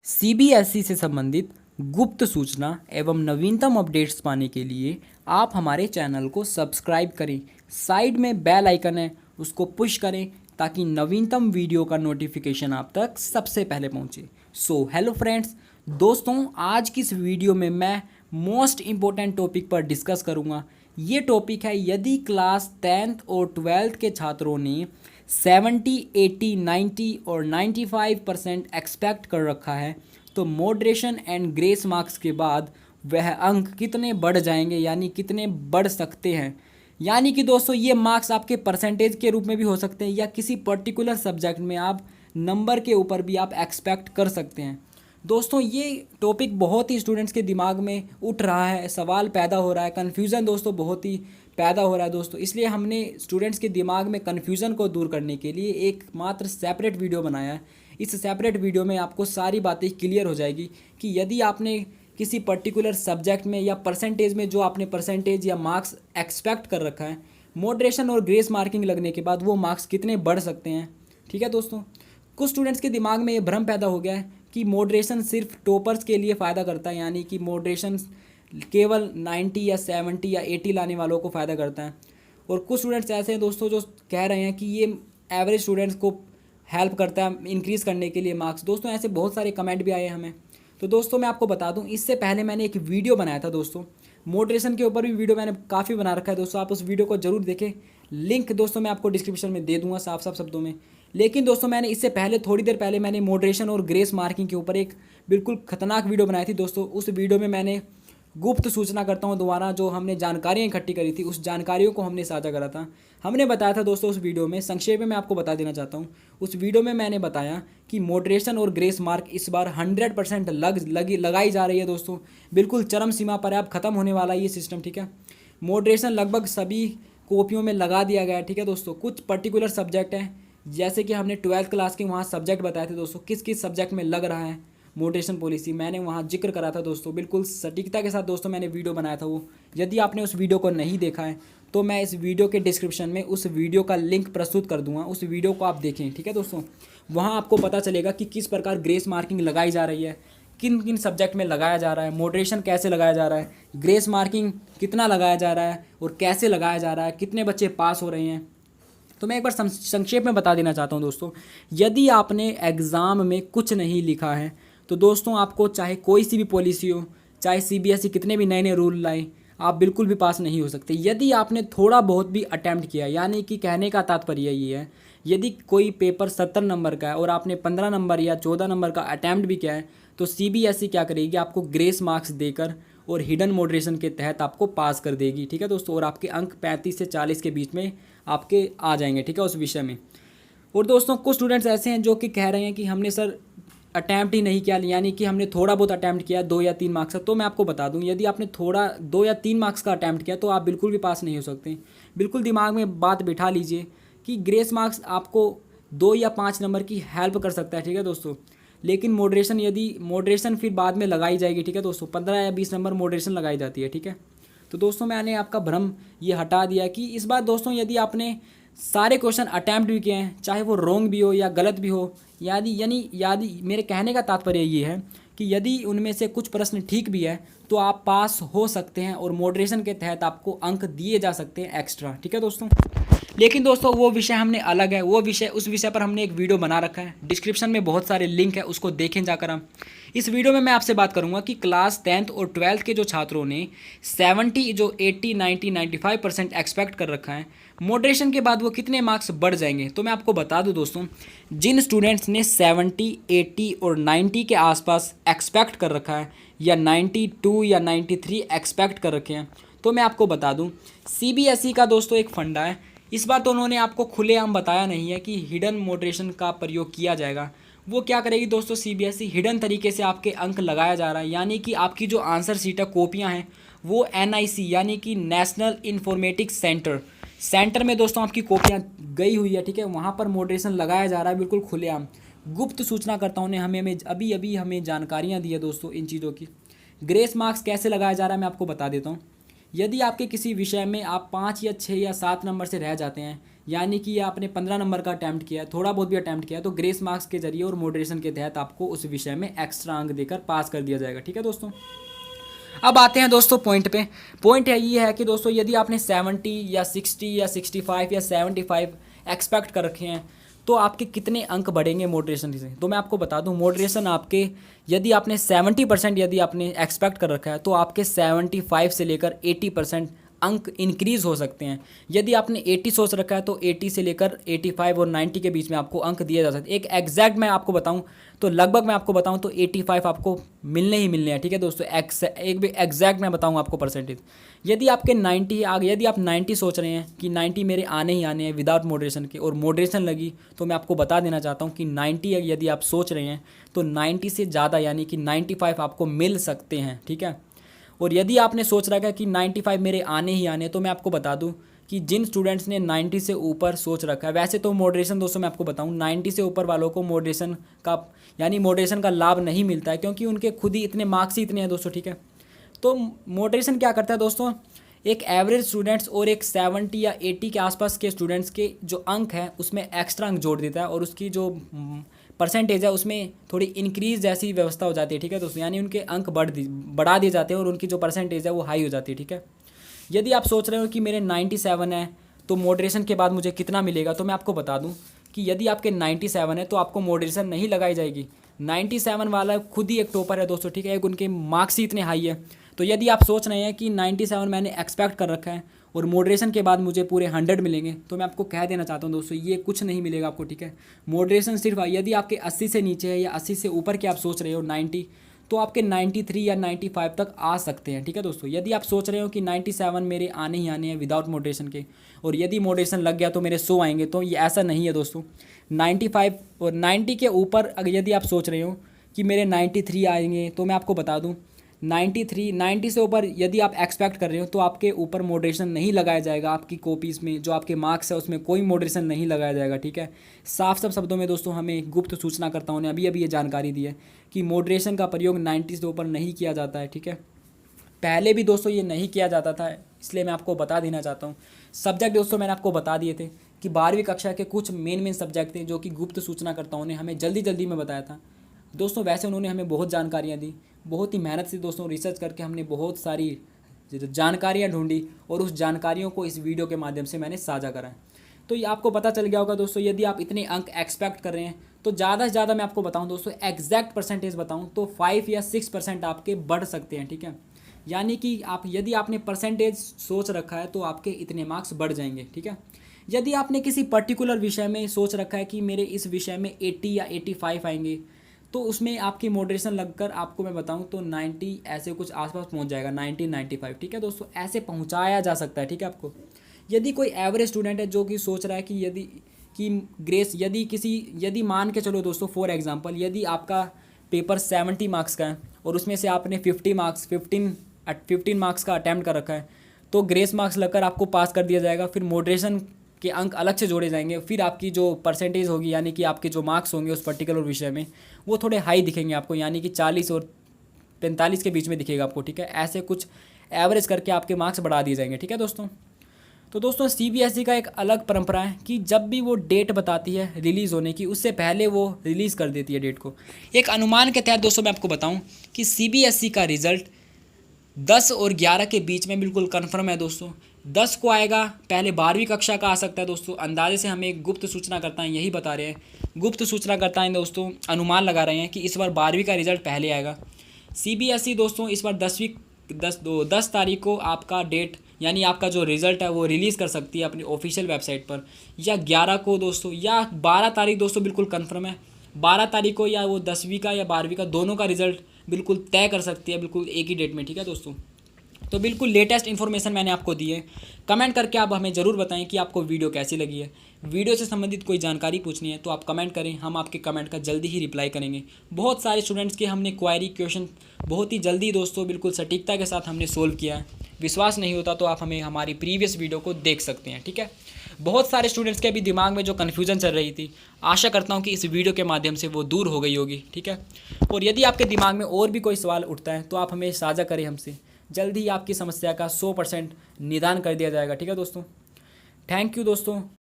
CBSE से संबंधित गुप्त सूचना एवं नवीनतम अपडेट्स पाने के लिए आप हमारे चैनल को सब्सक्राइब करें। साइड में बेल आइकन है, उसको पुश करें ताकि नवीनतम वीडियो का नोटिफिकेशन आप तक सबसे पहले पहुंचे। हेलो फ्रेंड्स, दोस्तों आज की इस वीडियो में मैं मोस्ट इम्पोर्टेंट टॉपिक पर डिस्कस करूंगा। ये टॉपिक है, यदि क्लास 10th और 12th के छात्रों ने 70, 80, 90 और 95% एक्सपेक्ट कर रखा है तो मॉडरेशन एंड ग्रेस मार्क्स के बाद वह अंक कितने बढ़ जाएंगे, यानी कितने बढ़ सकते हैं। यानी कि दोस्तों ये मार्क्स आपके परसेंटेज के रूप में भी हो सकते हैं या किसी पर्टिकुलर सब्जेक्ट में आप नंबर के ऊपर भी आप एक्सपेक्ट कर सकते हैं। दोस्तों ये टॉपिक बहुत ही स्टूडेंट्स के दिमाग में उठ रहा है, सवाल पैदा हो रहा है, कन्फ्यूज़न दोस्तों बहुत ही पैदा हो रहा है दोस्तों। इसलिए हमने स्टूडेंट्स के दिमाग में कन्फ्यूज़न को दूर करने के लिए एक मात्र सेपरेट वीडियो बनाया है। इस सेपरेट वीडियो में आपको सारी बातें क्लियर हो जाएगी कि यदि आपने किसी पर्टिकुलर सब्जेक्ट में या परसेंटेज में जो आपने परसेंटेज या मार्क्स एक्सपेक्ट कर रखा है, मॉडरेशन और ग्रेस मार्किंग लगने के बाद वो मार्क्स कितने बढ़ सकते हैं। ठीक है दोस्तों, कुछ स्टूडेंट्स के दिमाग में ये भ्रम पैदा हो गया है कि मॉडरेशन सिर्फ टॉपर्स के लिए फ़ायदा करता है, यानी कि मॉडरेशन केवल 90 या 70 या 80 लाने वालों को फ़ायदा करता है। और कुछ स्टूडेंट्स ऐसे हैं दोस्तों जो कह रहे हैं कि ये एवरेज स्टूडेंट्स को हेल्प करता है इंक्रीज़ करने के लिए मार्क्स। दोस्तों ऐसे बहुत सारे कमेंट भी आए हैं हमें। तो दोस्तों मैं आपको बता दूं, इससे पहले मैंने एक वीडियो बनाया था दोस्तों, मॉडरेशन के ऊपर भी वीडियो मैंने काफ़ी बना रखा है दोस्तों, आप उस वीडियो को जरूर देखें। लिंक दोस्तों मैं आपको डिस्क्रिप्शन में दे दूंगा साफ साफ शब्दों में। लेकिन दोस्तों मैंने इससे पहले थोड़ी देर पहले मैंने मॉडरेशन और ग्रेस मार्किंग के ऊपर एक बिल्कुल खतरनाक वीडियो बनाई थी दोस्तों। उस वीडियो में मैंने गुप्त सूचना करता हूं दोबारा, जो हमने जानकारियां इकट्ठी करी थी उस जानकारियों को हमने साझा करा था। हमने बताया था दोस्तों उस वीडियो में, संक्षेप में मैं आपको बता देना चाहता हूं, उस वीडियो में मैंने बताया कि मॉडरेशन और ग्रेस मार्क इस बार 100% लगाई जा रही है दोस्तों। बिल्कुल चरम सीमा पर है, अब ख़त्म होने वाला है ये सिस्टम। ठीक है, मॉडरेशन लगभग सभी कॉपियों में लगा दिया गया है। ठीक है दोस्तों, कुछ पर्टिकुलर सब्जेक्ट हैं, जैसे कि हमने 12th क्लास के वहाँ सब्जेक्ट बताए थे दोस्तों, किस किस सब्जेक्ट में लग रहा है मॉडरेशन पॉलिसी, मैंने वहाँ जिक्र करा था दोस्तों, बिल्कुल सटीकता के साथ दोस्तों मैंने वीडियो बनाया था वो। यदि आपने उस वीडियो को नहीं देखा है तो मैं इस वीडियो के डिस्क्रिप्शन में उस वीडियो का लिंक प्रस्तुत कर दूंगा, उस वीडियो को आप देखें। ठीक है दोस्तों, वहाँ आपको पता चलेगा कि किस प्रकार ग्रेस मार्किंग लगाई जा रही है, किन किन सब्जेक्ट में लगाया जा रहा है, मॉडरेशन कैसे लगाया जा रहा है, ग्रेस मार्किंग कितना लगाया जा रहा है और कैसे लगाया जा रहा है, कितने बच्चे पास हो रहे हैं। तो मैं एक बार संक्षेप में बता देना चाहता हूँ दोस्तों, यदि आपने एग्ज़ाम में कुछ नहीं लिखा है तो दोस्तों आपको चाहे कोई सी भी पॉलिसी हो, चाहे सीबीएसई कितने भी नए नए रूल लाए, आप बिल्कुल भी पास नहीं हो सकते। यदि आपने थोड़ा बहुत भी अटैम्प्ट किया, यानी कि कहने का तात्पर्य ये है, यदि कोई पेपर 70 नंबर का है और आपने 15 नंबर या 14 नंबर का अटैम्प्ट भी किया है तो सीबीएसई क्या करेगी, आपको ग्रेस मार्क्स देकर और हिडन मॉडरेशन के तहत आपको पास कर देगी। ठीक है दोस्तों, और आपके अंक 35 से 40 के बीच में आपके आ जाएंगे। ठीक है, उस विषय में। और दोस्तों कुछ स्टूडेंट्स ऐसे हैं जो कि कह रहे हैं कि हमने सर अटैम्प्ट ही नहीं किया, यानी कि हमने थोड़ा बहुत अटैम्प्ट किया 2 या 3 मार्क्स का। तो मैं आपको बता दूं, यदि आपने थोड़ा 2 या 3 मार्क्स का अटैम्प्ट किया तो आप बिल्कुल भी पास नहीं हो सकते। बिल्कुल दिमाग में बात बिठा लीजिए कि ग्रेस मार्क्स आपको 2 या 5 नंबर की हेल्प कर सकता है। ठीक है दोस्तों, लेकिन मॉडरेशन, यदि मॉडरेशन फिर बाद में लगाई जाएगी, ठीक है दोस्तों, 15 या 20 नंबर मॉडरेशन लगाई जाती है। ठीक है, तो दोस्तों मैंने आपका भ्रम ये हटा दिया कि इस बार दोस्तों यदि आपने सारे क्वेश्चन अटैम्प्ट भी किए हैं, चाहे वो रॉन्ग भी हो या गलत भी हो, यदि मेरे कहने का तात्पर्य ये है कि यदि उनमें से कुछ प्रश्न ठीक भी है तो आप पास हो सकते हैं और मॉडरेशन के तहत आपको अंक दिए जा सकते हैं एक्स्ट्रा। ठीक है दोस्तों, लेकिन दोस्तों वो विषय हमने अलग है, उस विषय पर हमने एक वीडियो बना रखा है, डिस्क्रिप्शन में बहुत सारे लिंक है, उसको देखें जाकर। हम इस वीडियो में मैं आपसे बात करूंगा कि क्लास 10th और 12th के जो छात्रों ने 70, जो 80, 90, 95% एक्सपेक्ट कर रखा है, मॉडरेशन के बाद वो कितने मार्क्स बढ़ जाएंगे। तो मैं आपको बता दूं दोस्तों, जिन स्टूडेंट्स ने 70, 80 और 90 के आसपास एक्सपेक्ट कर रखा है या 92 या 93 एक्सपेक्ट कर रखे हैं, तो मैं आपको बता दूं सीबीएसई का दोस्तों एक फंडा है। इस बार तो उन्होंने आपको खुलेआम बताया नहीं है कि हिडन मॉडरेशन का प्रयोग किया जाएगा। वो क्या करेगी दोस्तों, सीबीएसई हिडन तरीके से आपके अंक लगाया जा रहा है, यानी कि आपकी जो आंसर सीट है, कॉपियाँ हैं, वो एनआईसी यानी कि नेशनल इंफॉर्मेटिक्स सेंटर में दोस्तों आपकी कॉपियाँ गई हुई है। ठीक है, वहाँ पर मॉडरेशन लगाया जा रहा है बिल्कुल खुलेआम। गुप्त सूचनाकर्ताओं ने हमें अभी हमें जानकारियाँ दी है दोस्तों इन चीज़ों की। ग्रेस मार्क्स कैसे लगाया जा रहा है मैं आपको बता देता हूँ। यदि आपके किसी विषय में आप 5 या 6 या 7 नंबर से रह जाते हैं, यानी कि आपने 15 नंबर का अटैम्प्ट किया है, थोड़ा बहुत भी अटैम्प्ट किया है, तो ग्रेस मार्क्स के जरिए और मॉडरेशन के तहत आपको उस विषय में एक्स्ट्रा अंक देकर पास कर दिया जाएगा। ठीक है दोस्तों, अब आते हैं दोस्तों पॉइंट पे। पॉइंट है ये है कि दोस्तों यदि आपने 70 या 60 या 65 या 75 एक्सपेक्ट कर रखे हैं तो आपके कितने अंक बढ़ेंगे मॉडरेशन से। तो मैं आपको बता दूं, मॉडरेशन आपके यदि आपने 70% यदि आपने एक्सपेक्ट कर रखा है तो आपके 75 से लेकर 80% अंक इंक्रीज़ हो सकते हैं। यदि आपने 80 सोच रखा है तो 80 से लेकर 85 और 90 के बीच में आपको अंक दिए जा सकते हैं। एक एग्जैक्ट मैं आपको बताऊं तो लगभग मैं आपको बताऊं तो 85 आपको मिलने ही मिलने हैं। ठीक है दोस्तों, एक भी एग्जैक्ट मैं बताऊं आपको परसेंटेज। यदि आपके 90 आगे, यदि आप 90 सोच रहे हैं कि 90 मेरे आने ही आने हैं विदाउट मॉडरेशन के, और मॉडरेशन लगी, तो मैं आपको बता देना चाहता हूँ कि 90 यदि आप सोच रहे हैं तो 90 से ज़्यादा यानी कि 95 आपको मिल सकते हैं। ठीक है, और यदि आपने सोच रखा है कि 95 मेरे आने ही आने, तो मैं आपको बता दूं कि जिन स्टूडेंट्स ने 90 से ऊपर सोच रखा है, वैसे तो मॉडरेशन दोस्तों मैं आपको बताऊं 90 से ऊपर वालों को मॉडरेशन का लाभ नहीं मिलता है, क्योंकि उनके खुद ही इतने मार्क्स ही इतने हैं दोस्तों। ठीक है, तो मॉडरेशन क्या करता है दोस्तों, एक एवरेज स्टूडेंट्स और एक 70 या 80 के आसपास के स्टूडेंट्स के जो अंक हैं उसमें एक्स्ट्रा अंक जोड़ देता है, और उसकी जो परसेंटेज है उसमें थोड़ी इंक्रीज जैसी व्यवस्था हो जाती है। ठीक है दोस्तों, यानी उनके अंक बढ़ा दिए जाते हैं और उनकी जो परसेंटेज है वो हाई हो जाती है। ठीक है, यदि आप सोच रहे हो कि मेरे 97 है तो मॉडरेशन के बाद मुझे कितना मिलेगा, तो मैं आपको बता दूं कि यदि आपके 97 है तो आपको मॉडरेशन नहीं लगाई जाएगी। 97 वाला खुद ही एक टॉपर है दोस्तों। ठीक है, एक उनके मार्क्स ही इतने हाई है। तो यदि आप सोच रहे हैं कि 97 मैंने एक्सपेक्ट कर रखा है और मॉडरेशन के बाद मुझे पूरे 100 मिलेंगे, तो मैं आपको कह देना चाहता हूं दोस्तों ये कुछ नहीं मिलेगा आपको। ठीक है, मॉडरेशन सिर्फ यदि आपके 80 से नीचे है या 80 से ऊपर के आप सोच रहे हो 90, तो आपके 93 या 95 तक आ सकते हैं। ठीक है दोस्तों, यदि आप सोच रहे हो कि 97 मेरे आने ही आने हैं विदाउट मॉडरेशन के, और यदि मॉडरेशन लग गया तो मेरे 100 आएंगे, तो ये ऐसा नहीं है दोस्तों। 95 और 90 के ऊपर अगर यदि आप सोच रहे हो कि मेरे 93 आएंगे, तो मैं आपको बता दूं 90 से ऊपर यदि आप एक्सपेक्ट कर रहे हो तो आपके ऊपर मॉडरेशन नहीं लगाया जाएगा। आपकी कॉपीज़ में जो आपके मार्क्स है उसमें कोई मॉडरेशन नहीं लगाया जाएगा। ठीक है, साफ साफ शब्दों में दोस्तों हमें गुप्त सूचनाकर्ताओं ने अभी अभी ये जानकारी दी है कि मॉडरेशन का प्रयोग 90 से ऊपर नहीं किया जाता है। ठीक है, पहले भी दोस्तों ये नहीं किया जाता था, इसलिए मैं आपको बता देना चाहता हूँ। सब्जेक्ट दोस्तों मैंने आपको बता दिए थे कि 12वीं कक्षा के कुछ मेन सब्जेक्ट थे जो कि गुप्त सूचनाकर्ताओं ने हमें जल्दी जल्दी में बताया था दोस्तों। वैसे उन्होंने हमें बहुत जानकारियाँ दी, बहुत ही मेहनत से दोस्तों रिसर्च करके हमने बहुत सारी जानकारियाँ ढूंढी और उस जानकारियों को इस वीडियो के माध्यम से मैंने साझा करा है। तो ये आपको पता चल गया होगा दोस्तों, यदि आप इतने अंक एक्सपेक्ट कर रहे हैं तो ज़्यादा से ज़्यादा मैं आपको बताऊं दोस्तों, एग्जैक्ट परसेंटेज बताऊं तो 5 या 6% आपके बढ़ सकते हैं। ठीक है, यानी कि आप यदि आपने परसेंटेज सोच रखा है तो आपके इतने मार्क्स बढ़ जाएंगे। ठीक है, यदि आपने किसी पर्टिकुलर विषय में सोच रखा है कि मेरे इस विषय में 80 या 85 आएंगे, तो उसमें आपकी मॉडरेशन लगकर आपको मैं बताऊं तो 90 ऐसे कुछ आसपास पहुंच जाएगा, 95। ठीक है दोस्तों, ऐसे पहुंचाया जा सकता है। ठीक है, आपको यदि कोई एवरेज स्टूडेंट है जो कि सोच रहा है कि यदि मान के चलो दोस्तों फॉर एग्जांपल, यदि आपका पेपर 70 मार्क्स का है और उसमें से आपने 15 मार्क्स का अटैम्प्ट कर रखा है, तो ग्रेस मार्क्स लगकर आपको पास कर दिया जाएगा। फिर मॉडरेशन के अंक अलग से जोड़े जाएंगे, फिर आपकी जो परसेंटेज होगी यानी कि आपके जो मार्क्स होंगे उस पर्टिकुलर विषय में वो थोड़े हाई दिखेंगे आपको, यानी कि 40 और 45 के बीच में दिखेगा आपको। ठीक है, ऐसे कुछ एवरेज करके आपके मार्क्स बढ़ा दिए जाएंगे। ठीक है दोस्तों, तो दोस्तों सीबीएसई का एक अलग परंपरा है कि जब भी वो डेट बताती है रिलीज़ होने की, उससे पहले वो रिलीज़ कर देती है डेट को। एक अनुमान के तहत दोस्तों मैं आपको बताऊं कि सीबीएसई का रिज़ल्ट 10 और 11 के बीच में बिल्कुल कन्फर्म है दोस्तों। 10 को आएगा, पहले 12वीं कक्षा का आ सकता है दोस्तों। अंदाजे से हमें गुप्त सूचनाकर्ता यही बता रहे हैं, गुप्त सूचनाकर्ता दोस्तों अनुमान लगा रहे हैं कि इस बार 12वीं का रिज़ल्ट पहले आएगा। सीबीएसई दोस्तों इस बार 10 तारीख को आपका डेट यानी आपका जो रिज़ल्ट है वो रिलीज़ कर सकती है अपनी ऑफिशियल वेबसाइट पर, या 11 को दोस्तों, या 12 तारीख दोस्तों बिल्कुल कंफर्म है। 12 तारीख को या वो 10वीं का या 12वीं का दोनों का रिज़ल्ट बिल्कुल तय कर सकती है, बिल्कुल एक ही डेट में। ठीक है दोस्तों, तो बिल्कुल लेटेस्ट इन्फॉर्मेशन मैंने आपको दी है। कमेंट करके आप हमें ज़रूर बताएं कि आपको वीडियो कैसी लगी है। वीडियो से संबंधित कोई जानकारी पूछनी है तो आप कमेंट करें, हम आपके कमेंट का जल्दी ही रिप्लाई करेंगे। बहुत सारे स्टूडेंट्स के हमने क्वायरी क्वेश्चन बहुत ही जल्दी दोस्तों बिल्कुल सटीकता के साथ हमने सोल्व किया है। विश्वास नहीं होता तो आप हमें हमारी प्रीवियस वीडियो को देख सकते हैं। ठीक है, बहुत सारे स्टूडेंट्स के अभी दिमाग में जो कन्फ्यूजन चल रही थी, आशा करता हूँ कि इस वीडियो के माध्यम से वो दूर हो गई होगी। ठीक है, और यदि आपके दिमाग में और भी कोई सवाल उठता है तो आप हमें साझा करें हमसे, जल्द ही आपकी समस्या का 100% निदान कर दिया जाएगा। ठीक है दोस्तों, थैंक यू दोस्तों।